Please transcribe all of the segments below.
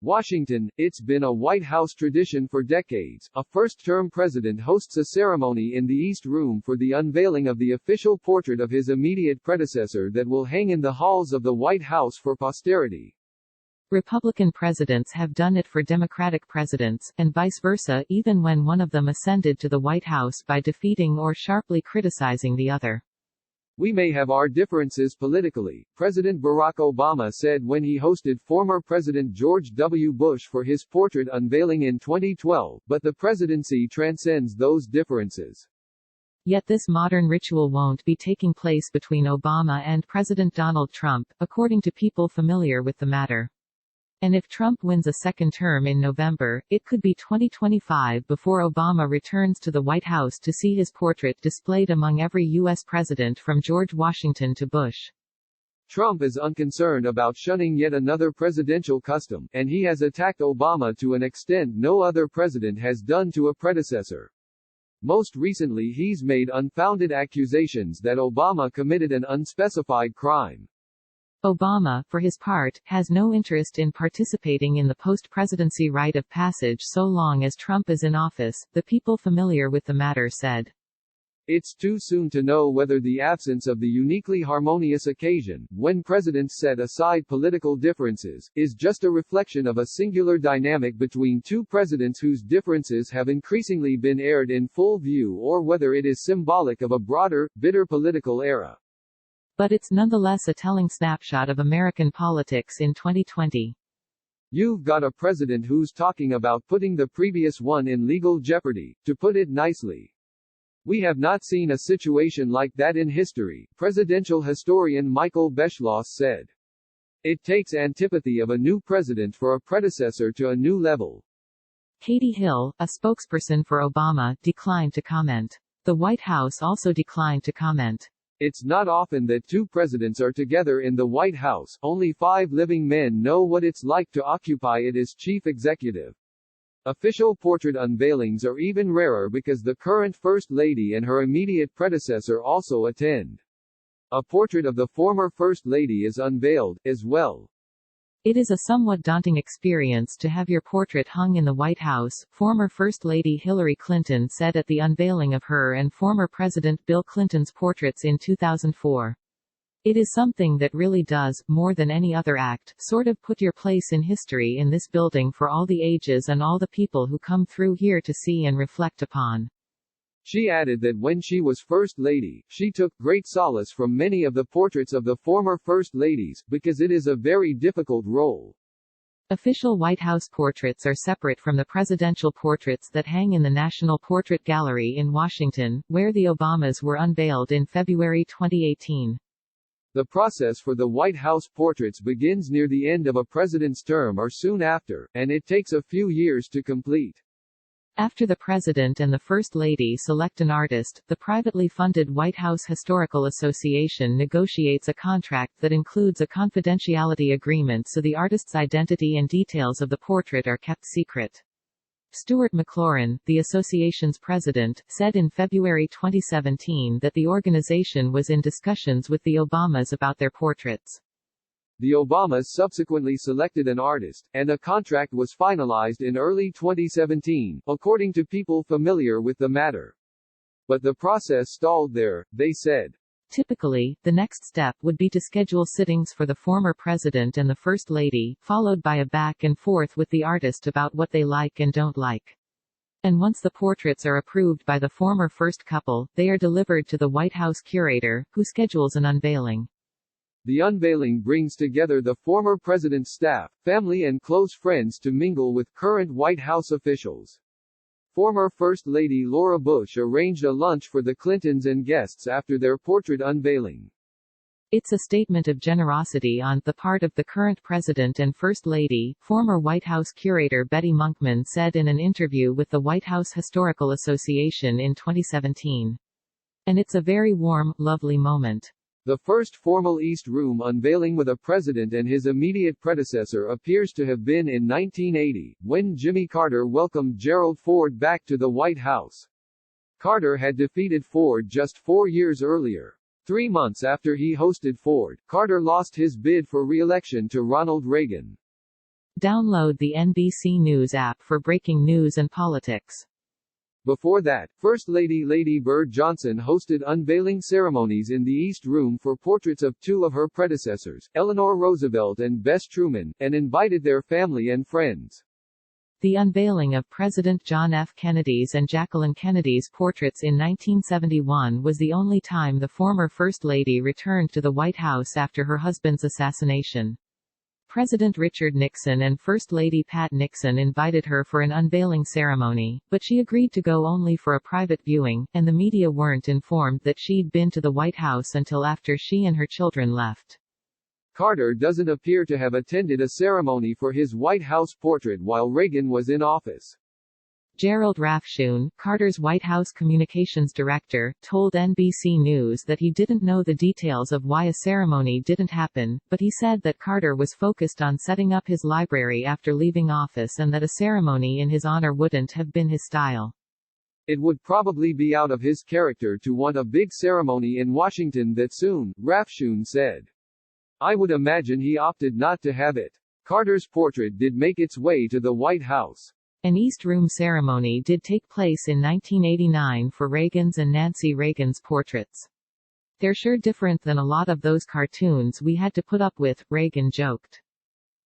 Washington, it's been a White House tradition for decades. A first-term president hosts a ceremony in the East Room for the unveiling of the official portrait of his immediate predecessor that will hang in the halls of the White House for posterity. Republican presidents have done it for Democratic presidents, and vice versa, even when one of them ascended to the White House by defeating or sharply criticizing the other. We may have our differences politically, President Barack Obama said when he hosted former President George W. Bush for his portrait unveiling in 2012, but the presidency transcends those differences. Yet this modern ritual won't be taking place between Obama and President Donald Trump, according to people familiar with the matter. And if Trump wins a second term in November, it could be 2025 before Obama returns to the White House to see his portrait displayed among every U.S. president from George Washington to Bush. Trump is unconcerned about shunning yet another presidential custom, and he has attacked Obama to an extent no other president has done to a predecessor. Most recently he's made unfounded accusations that Obama committed an unspecified crime. Obama, for his part, has no interest in participating in the post-presidency rite of passage so long as Trump is in office, the people familiar with the matter said. It's too soon to know whether the absence of the uniquely harmonious occasion, when presidents set aside political differences, is just a reflection of a singular dynamic between two presidents whose differences have increasingly been aired in full view, or whether it is symbolic of a broader, bitter political era. But it's nonetheless a telling snapshot of American politics in 2020. You've got a president who's talking about putting the previous one in legal jeopardy, to put it nicely. We have not seen a situation like that in history, presidential historian Michael Beschloss said. It takes antipathy of a new president for a predecessor to a new level. Katie Hill, a spokesperson for Obama, declined to comment. The White House also declined to comment. It's not often that two presidents are together in the White House. Only 5 living men know what it's like to occupy it as chief executive. Official portrait unveilings are even rarer because the current First Lady and her immediate predecessor also attend. A portrait of the former First Lady is unveiled, as well. It is a somewhat daunting experience to have your portrait hung in the White House, former First Lady Hillary Clinton said at the unveiling of her and former President Bill Clinton's portraits in 2004. It is something that really does, more than any other act, sort of put your place in history in this building for all the ages and all the people who come through here to see and reflect upon. She added that when she was First Lady, she took great solace from many of the portraits of the former First Ladies, because it is a very difficult role. Official White House portraits are separate from the presidential portraits that hang in the National Portrait Gallery in Washington, where the Obamas were unveiled in February 2018. The process for the White House portraits begins near the end of a president's term or soon after, and it takes a few years to complete. After the President and the First Lady select an artist, the privately funded White House Historical Association negotiates a contract that includes a confidentiality agreement so the artist's identity and details of the portrait are kept secret. Stuart McLaurin, the association's president, said in February 2017 that the organization was in discussions with the Obamas about their portraits. The Obamas subsequently selected an artist, and a contract was finalized in early 2017, according to people familiar with the matter. But the process stalled there, they said. Typically, the next step would be to schedule sittings for the former president and the First Lady, followed by a back and forth with the artist about what they like and don't like. And once the portraits are approved by the former first couple, they are delivered to the White House curator, who schedules an unveiling. The unveiling brings together the former president's staff, family and close friends to mingle with current White House officials. Former First Lady Laura Bush arranged a lunch for the Clintons and guests after their portrait unveiling. It's a statement of generosity on the part of the current president and First Lady, former White House curator Betty Monkman said in an interview with the White House Historical Association in 2017. And it's a very warm, lovely moment. The first formal East Room unveiling with a president and his immediate predecessor appears to have been in 1980, when Jimmy Carter welcomed Gerald Ford back to the White House. Carter had defeated Ford just 4 years earlier. 3 months after he hosted Ford, Carter lost his bid for re-election to Ronald Reagan. Download the NBC News app for breaking news and politics. Before that, First Lady Lady Bird Johnson hosted unveiling ceremonies in the East Room for portraits of two of her predecessors, Eleanor Roosevelt and Bess Truman, and invited their family and friends. The unveiling of President John F. Kennedy's and Jacqueline Kennedy's portraits in 1971 was the only time the former First Lady returned to the White House after her husband's assassination. President Richard Nixon and First Lady Pat Nixon invited her for an unveiling ceremony, but she agreed to go only for a private viewing, and the media weren't informed that she'd been to the White House until after she and her children left. Carter doesn't appear to have attended a ceremony for his White House portrait while Reagan was in office. Gerald Rafshoon, Carter's White House communications director, told NBC News that he didn't know the details of why a ceremony didn't happen, but he said that Carter was focused on setting up his library after leaving office and that a ceremony in his honor wouldn't have been his style. It would probably be out of his character to want a big ceremony in Washington that soon, Rafshoon said. I would imagine he opted not to have it. Carter's portrait did make its way to the White House. An East Room ceremony did take place in 1989 for Reagan's and Nancy Reagan's portraits. They're sure different than a lot of those cartoons we had to put up with, Reagan joked.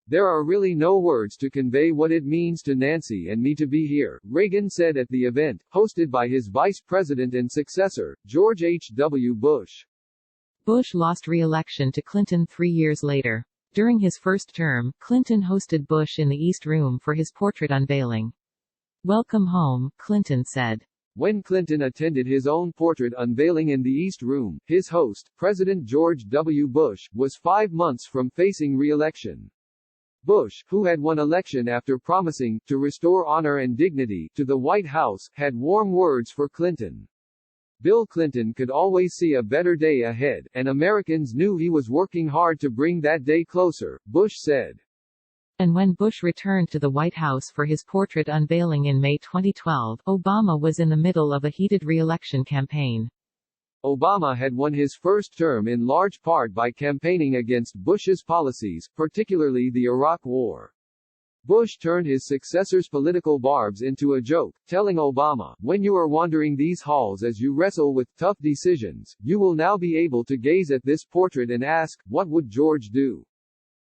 There are really no words to convey what it means to Nancy and me to be here, Reagan said at the event, hosted by his vice president and successor, George H.W. Bush. Bush lost re-election to Clinton 3 years later. During his first term, Clinton hosted Bush in the East Room for his portrait unveiling. Welcome home, Clinton said. When Clinton attended his own portrait unveiling in the East Room, his host, President George W. Bush, was 5 months from facing re-election. Bush, who had won election after promising to restore honor and dignity to the White House, had warm words for Clinton. Bill Clinton could always see a better day ahead, and Americans knew he was working hard to bring that day closer, Bush said. And when Bush returned to the White House for his portrait unveiling in May 2012, Obama was in the middle of a heated re-election campaign. Obama had won his first term in large part by campaigning against Bush's policies, particularly the Iraq War. Bush turned his successor's political barbs into a joke, telling Obama, when you are wandering these halls as you wrestle with tough decisions, you will now be able to gaze at this portrait and ask, what would George do?